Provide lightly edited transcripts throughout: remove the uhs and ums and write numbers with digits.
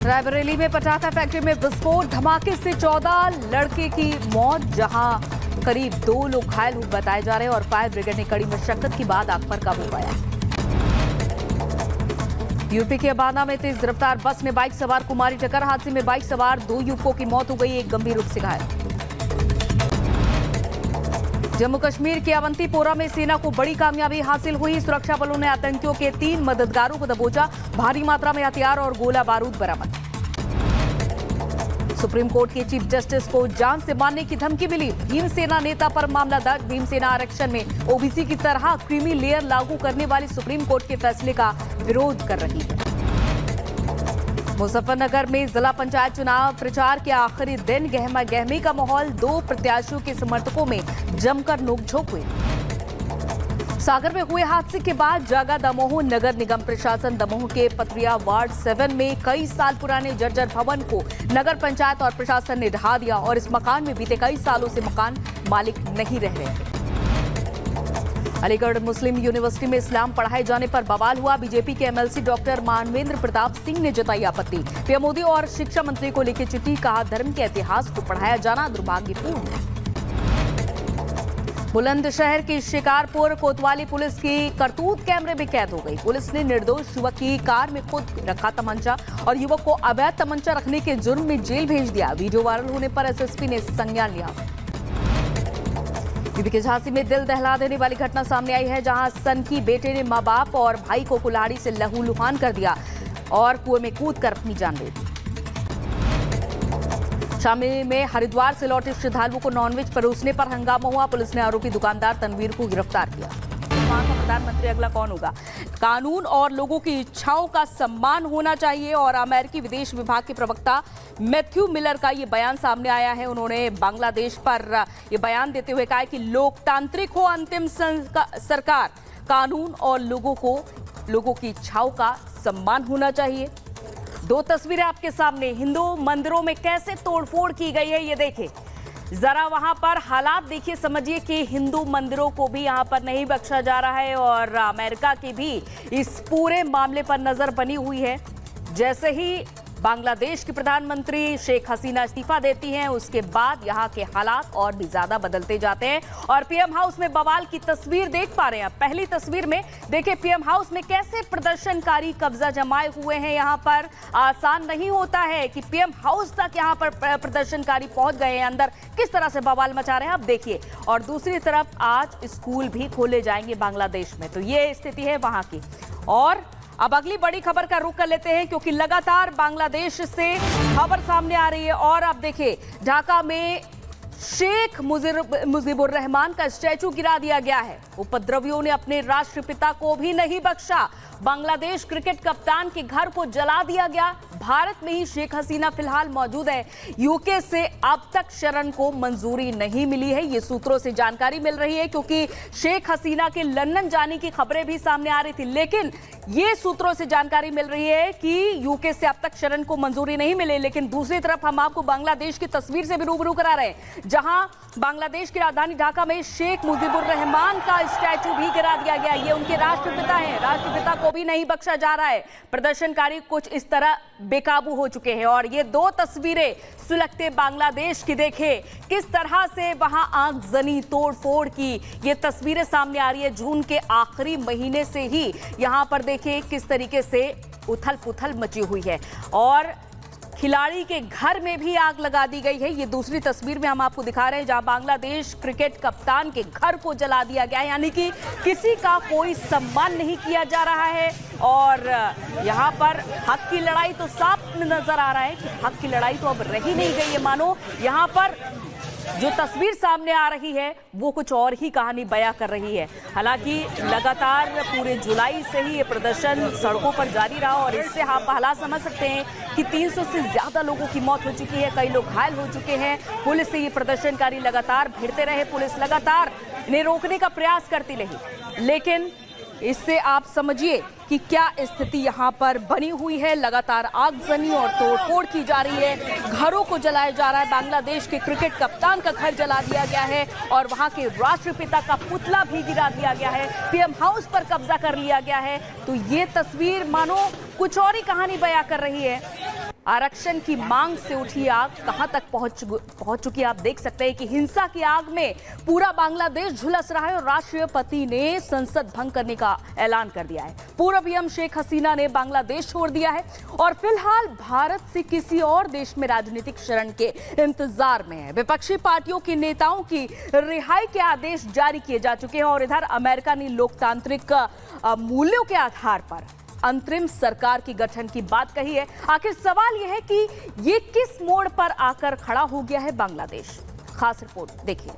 रायबरेली में पटाखा फैक्ट्री में विस्फोट, धमाके से 14 लड़के की मौत, जहां करीब 2 लोग घायल हुए बताए जा रहे हैं और फायर ब्रिगेड ने कड़ी मशक्कत के बाद आग पर काबू पाया। यूपी के अबाना में तेज रफ्तार बस ने बाइक सवार को मारी टक्कर। हादसे में बाइक सवार 2 युवकों की मौत हो गई, एक गंभीर रूप से घायल। जम्मू कश्मीर के अवंतीपोरा में सेना को बड़ी कामयाबी हासिल हुई। सुरक्षा बलों ने आतंकियों के 3 मददगारों को दबोचा। भारी मात्रा में हथियार और गोला बारूद बरामद। सुप्रीम कोर्ट के चीफ जस्टिस को जान से मारने की धमकी मिली। भीमसेना नेता पर मामला दर्ज। भीमसेना आरक्षण में ओबीसी की तरह क्रीमी लेयर लागू करने वाली सुप्रीम कोर्ट के फैसले का विरोध कर रही है। मुजफ्फरनगर में जिला पंचायत चुनाव प्रचार के आखिरी दिन गहमा गहमी का माहौल। 2 प्रत्याशियों के समर्थकों में जमकर नोकझोंक हुई। सागर में हुए हादसे के बाद जागा दमोह नगर निगम प्रशासन। दमोह के पथरिया वार्ड 7 में कई साल पुराने जर्जर भवन को नगर पंचायत और प्रशासन ने ढहा दिया और इस मकान में बीते कई सालों से मकान मालिक नहीं रह रहे थे। अलीगढ़ मुस्लिम यूनिवर्सिटी में इस्लाम पढ़ाए जाने पर बवाल हुआ। बीजेपी के एमएलसी डॉक्टर मानवेंद्र प्रताप सिंह ने जताई आपत्ति। पीएम मोदी और शिक्षा मंत्री को लेकर चिट्ठी, कहा धर्म के इतिहास को पढ़ाया जाना दुर्भाग्यपूर्ण है। बुलंदशहर की शिकारपुर कोतवाली पुलिस की करतूत कैमरे में कैद हो गई। पुलिस ने निर्दोष युवक की कार में खुद रखा तमंचा और युवक को अवैध तमंचा रखने के जुर्म में जेल भेज दिया। वीडियो वायरल होने पर एसएसपी ने संज्ञान लिया। यूपी के झांसी में दिल दहला देने वाली घटना सामने आई है, जहां सन की बेटे ने मां बाप और भाई को कुल्हाड़ी से लहूलुहान कर दिया और कुएं में कूदकर अपनी जान ले दी। शामिल में हरिद्वार से लौटे श्रद्धालुओं को नॉनवेज परोसने पर हंगामा हुआ। पुलिस ने आरोपी दुकानदार तनवीर को गिरफ्तार किया। वहां का प्रधानमंत्री अगला कौन होगा? कानून और लोगों की इच्छाओं का सम्मान होना चाहिए। और अमेरिकी विदेश विभाग के प्रवक्ता मैथ्यू मिलर का ये बयान सामने आया है। उन्होंने बांग्लादेश पर ये बयान देते हुए कहा कि लोकतांत्रिक हो अंतिम सरकार, कानून और लोगों की इच्छाओं का सम्मान होना चाहिए। 2 तस्वीरें आपके सामने। हिंदू मंदिरों में कैसे तोड़फोड़ की गई है, ये देखें जरा। वहां पर हालात देखिए, समझिए कि हिंदू मंदिरों को भी यहां पर नहीं बख्शा जा रहा है और अमेरिका की भी इस पूरे मामले पर नजर बनी हुई है। जैसे ही बांग्लादेश की प्रधानमंत्री शेख हसीना इस्तीफा देती हैं, उसके बाद यहां के हालात और भी ज्यादा बदलते जाते हैं। और पीएम हाउस में बवाल की तस्वीर देख पा रहे हैं। पहली तस्वीर में देखिए पीएम हाउस में कैसे प्रदर्शनकारी कब्जा जमाए हुए हैं। यहां पर आसान नहीं होता है कि पीएम हाउस तक यहां पर प्रदर्शनकारी पहुंच गए हैं। अंदर किस तरह से बवाल मचा रहे हैं आप देखिए। और दूसरी तरफ आज स्कूल भी खोले जाएंगे बांग्लादेश में, तो ये स्थिति है वहां की। और अब अगली बड़ी खबर का रुख कर लेते हैं, क्योंकि लगातार बांग्लादेश से खबर सामने आ रही है। और अब देखिए ढाका में शेख मुजीबुर रहमान का स्टैचू गिरा दिया गया है। उपद्रवियों ने अपने राष्ट्रपिता को भी नहीं बख्शा। बांग्लादेश क्रिकेट कप्तान के घर को जला दिया गया। भारत में ही शेख हसीना फिलहाल मौजूद है। यूके से अब तक शरण को मंजूरी नहीं मिली है, ये सूत्रों से जानकारी मिल रही है, क्योंकि शेख हसीना के लंदन जाने की खबरें भी सामने आ रही थी। लेकिन ये सूत्रों से जानकारी मिल रही है कि यूके से अब तक शरण को मंजूरी नहीं मिली। लेकिन दूसरी तरफ हम आपको बांग्लादेश की तस्वीर से भी रूबरू करा रहे हैं, जहां बांग्लादेश की राजधानी ढाका में शेख मुजीबुर रहमान का स्टैचू भी गिरा दिया गया। ये उनके राष्ट्रपिता हैं, राष्ट्रपिता को भी नहीं बख्शा जा रहा है। प्रदर्शनकारी कुछ इस तरह बेकाबू हो चुके हैं। और ये 2 तस्वीरें सुलगते बांग्लादेश की देखें, किस तरह से वहां आगजनी तोड़फोड़ की ये तस्वीरें सामने आ रही है। जून के आखिरी महीने से ही यहां पर देखिए किस तरीके से उथल पुथल मची हुई है। और खिलाड़ी के घर में भी आग लगा दी गई है। ये दूसरी तस्वीर में हम आपको दिखा रहे हैं, जहां बांग्लादेश क्रिकेट कप्तान के घर को जला दिया गया है। यानी कि किसी का कोई सम्मान नहीं किया जा रहा है। और यहां पर हक की लड़ाई तो साफ नजर आ रहा है कि हक की लड़ाई तो अब रही नहीं गई है। मानो यहां पर जो तस्वीर सामने आ रही है वो कुछ और ही कहानी बयां कर रही है। हालांकि लगातार पूरे जुलाई से ही ये प्रदर्शन सड़कों पर जारी रहा और इससे आप हालात समझ सकते हैं कि 300 से ज्यादा लोगों की मौत हो चुकी है, कई लोग घायल हो चुके हैं। पुलिस से ये प्रदर्शनकारी लगातार भिड़ते रहे, पुलिस लगातार इन्हें रोकने का प्रयास करती रही। लेकिन इससे आप समझिए कि क्या स्थिति यहाँ पर बनी हुई है। लगातार आगजनी और तोड़फोड़ की जा रही है, घरों को जलाया जा रहा है। बांग्लादेश के क्रिकेट कप्तान का घर जला दिया गया है और वहाँ के राष्ट्रपिता का पुतला भी गिरा दिया गया है। पीएम हाउस पर कब्जा कर लिया गया है। तो ये तस्वीर मानो कुछ और ही कहानी बयां कर रही है। आरक्षण की मांग से उठी आग कहां तक पहुंच चुकी है आप देख सकते हैं कि हिंसा की आग में पूरा बांग्लादेश झुलस रहा है और राष्ट्रपति ने संसद भंग करने का ऐलान कर दिया है। पूर्व पीएम शेख हसीना ने बांग्लादेश छोड़ दिया है और फिलहाल भारत से किसी और देश में राजनीतिक शरण के इंतजार में है। विपक्षी पार्टियों के नेताओं की रिहाई के आदेश जारी किए जा चुके हैं और इधर अमेरिका ने लोकतांत्रिक मूल्यों के आधार पर अंतरिम सरकार की गठन की बात कही है। आखिर सवाल यह है कि ये किस मोड़ पर आकर खड़ा हो गया है बांग्लादेश। खास रिपोर्ट देखिए।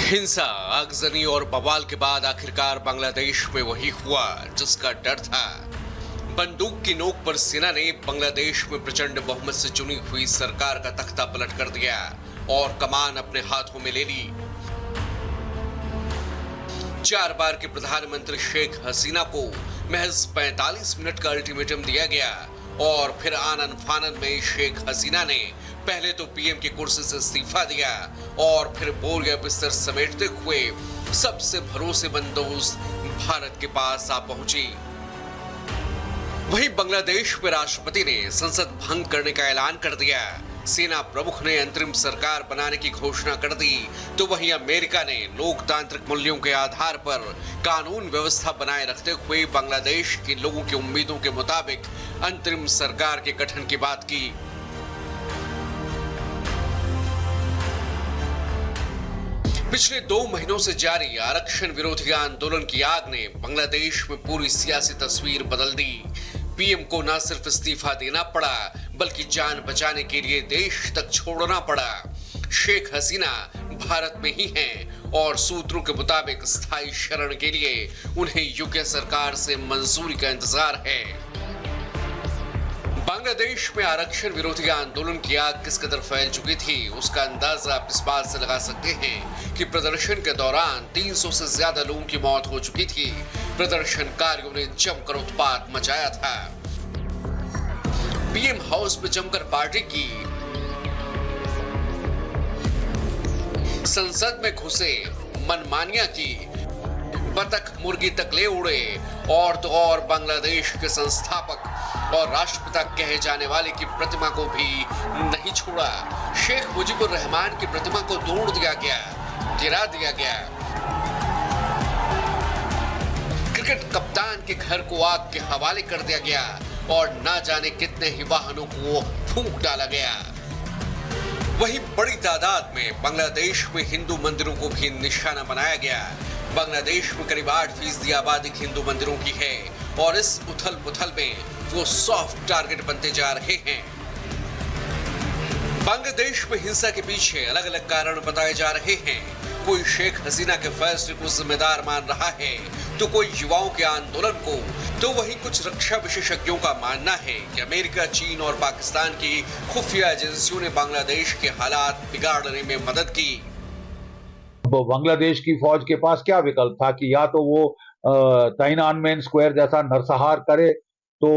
हिंसा, आगजनी और बवाल के बाद आखिरकार बांग्लादेश में वही हुआ जिसका डर था। बंदूक की नोक पर सेना ने बांग्लादेश में प्रचंड बहुमत से चुनी हुई सरकार का तख्ता पलट कर दिया और कमान अपने हाथों में ले ली। 4 बार के प्रधानमंत्री शेख हसीना को महज 45 मिनट का अल्टीमेटम दिया गया और फिर आनन फानन में शेख हसीना ने पहले तो पीएम की कुर्सी से इस्तीफा दिया और फिर बोरिया बिस्तर समेटते हुए सबसे भरोसेमंद दोस्त भारत के पास आ पहुंची। वहीं बांग्लादेश में राष्ट्रपति ने संसद भंग करने का ऐलान कर दिया, सेना प्रमुख ने अंतरिम सरकार बनाने की घोषणा कर दी, तो वहीं अमेरिका ने लोकतांत्रिक मूल्यों के आधार पर कानून व्यवस्था बनाए रखते हुए बांग्लादेश के लोगों की उम्मीदों के मुताबिक अंतरिम सरकार के गठन की बात की। पिछले 2 महीनों से जारी आरक्षण विरोधी आंदोलन की आग ने बांग्लादेश में पूरी सियासी तस्वीर बदल दी। पीएम को न सिर्फ इस्तीफा देना पड़ा बल्कि जान बचाने के लिए देश तक छोड़ना पड़ा। शेख हसीना भारत में ही हैं और सूत्रों के मुताबिक स्थायी शरण के लिए उन्हें यूके सरकार से मंजूरी का इंतजार है। बांग्लादेश में आरक्षण विरोधी आंदोलन की आग किस कदर फैल चुकी थी उसका अंदाजा आप इस बात से लगा सकते हैं कि प्रदर्शन के दौरान 300 से ज्यादा लोगों की मौत हो चुकी थी। प्रदर्शनकारियों ने जमकर उत्पात मचाया था। पीएम हाउस में जमकर पार्टी की, संसद में घुसे, मनमानियां की, बतख मुर्गी तक ले उड़े और तो और बांग्लादेश के संस्थापक और राष्ट्रपिता कहे जाने वाले की प्रतिमा को भी नहीं छोड़ा। शेख मुजीबुर रहमान की प्रतिमा को तोड़ दिया गया, गिरा दिया गया। क्रिकेट कप्तान के घर को आग के हवाले कर दिया गया और ना जाने कितने ही वाहनों को फूंक डाला गया। वहीं बड़ी तादाद में बांग्लादेश में हिंदू मंदिरों को भी निशाना बनाया गया। बांग्लादेश में करीब 8% आबादी हिंदू मंदिरों की है और इस उथल पुथल में वो सॉफ्ट टारगेट बनते जा रहे हैं। बांग्लादेश में हिंसा के पीछे अलग अलग कारण बताए जा रहे हैं। कोई शेख हसीना के फैसले को जिम्मेदार मान रहा है तो कोई युवाओं के आंदोलन को, तो वहीं कुछ रक्षा विशेषज्ञों का मानना है कि अमेरिका, चीन और पाकिस्तान की खुफिया एजेंसियों ने बांग्लादेश के हालात बिगाड़ने में मदद की। बांग्लादेश की फौज के पास क्या विकल्प था कि या तो वो ताइनानमेन स्क्वायर जैसा नरसंहार करे, तो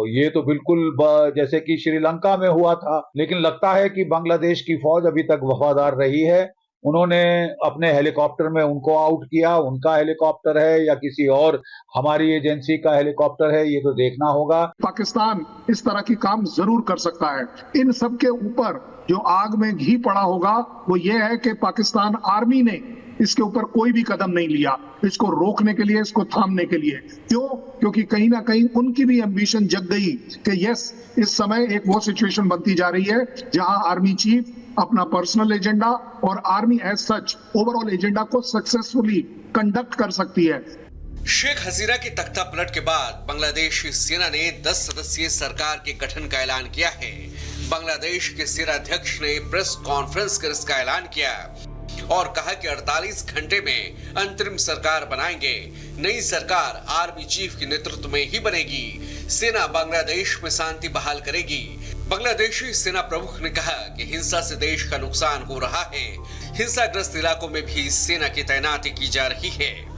ये तो बिल्कुल जैसे कि श्रीलंका में हुआ था। लेकिन लगता है कि बांग्लादेश की फौज अभी तक वफादार रही है। उन्होंने अपने हेलीकॉप्टर में उनको आउट किया, उनका हेलीकॉप्टर है या किसी और हमारी एजेंसी का हेलीकॉप्टर है, ये तो देखना होगा। पाकिस्तान इस तरह की काम जरूर कर सकता है। इन सब के ऊपर जो आग में घी पड़ा होगा वो ये है कि पाकिस्तान आर्मी ने इसके ऊपर कोई भी कदम नहीं लिया इसको रोकने के लिए, इसको थामने के लिए। क्यों? क्योंकि कहीं ना कहीं उनकी भी एम्बिशन जग गई कि यस, इस समय एक वो सिचुएशन बनती जा रही है जहां आर्मी चीफ अपना पर्सनल एजेंडा और army as such overall agenda को सक्सेसफुली कंडक्ट कर सकती है। शेख हसीना की तख्ता पलट के बाद बांग्लादेश सेना ने 10 सदस्यीय सरकार के गठन का ऐलान किया है। बांग्लादेश के सेनाध्यक्ष ने प्रेस कॉन्फ्रेंस कर इसका ऐलान किया और कहा कि 48 घंटे में अंतरिम सरकार बनाएंगे। नई सरकार आर्मी चीफ के नेतृत्व में ही बनेगी। सेना बांग्लादेश में शांति बहाल करेगी। बांग्लादेशी सेना प्रमुख ने कहा कि हिंसा से देश का नुकसान हो रहा है। हिंसाग्रस्त इलाकों में भी सेना की तैनाती की जा रही है।